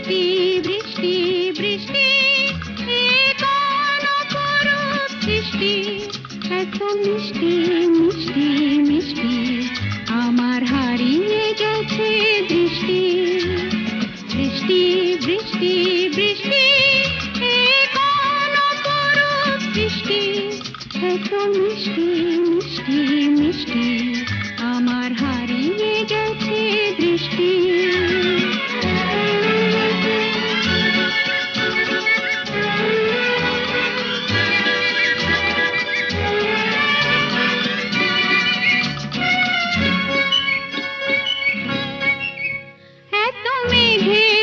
বৃষ্টি বৃষ্টি বৃষ্টি এ কোন অপরূপ সৃষ্টি, এত মিষ্টি মিষ্টি মিষ্টি আমার হারিয়ে গেছে দৃষ্টি। বৃষ্টি বৃষ্টি বৃষ্টি এ কোন অপরূপ সৃষ্টি, এত মিষ্টি মিষ্টি মিষ্টি আমার হারিয়ে গেছে দৃষ্টি। এত মেঘের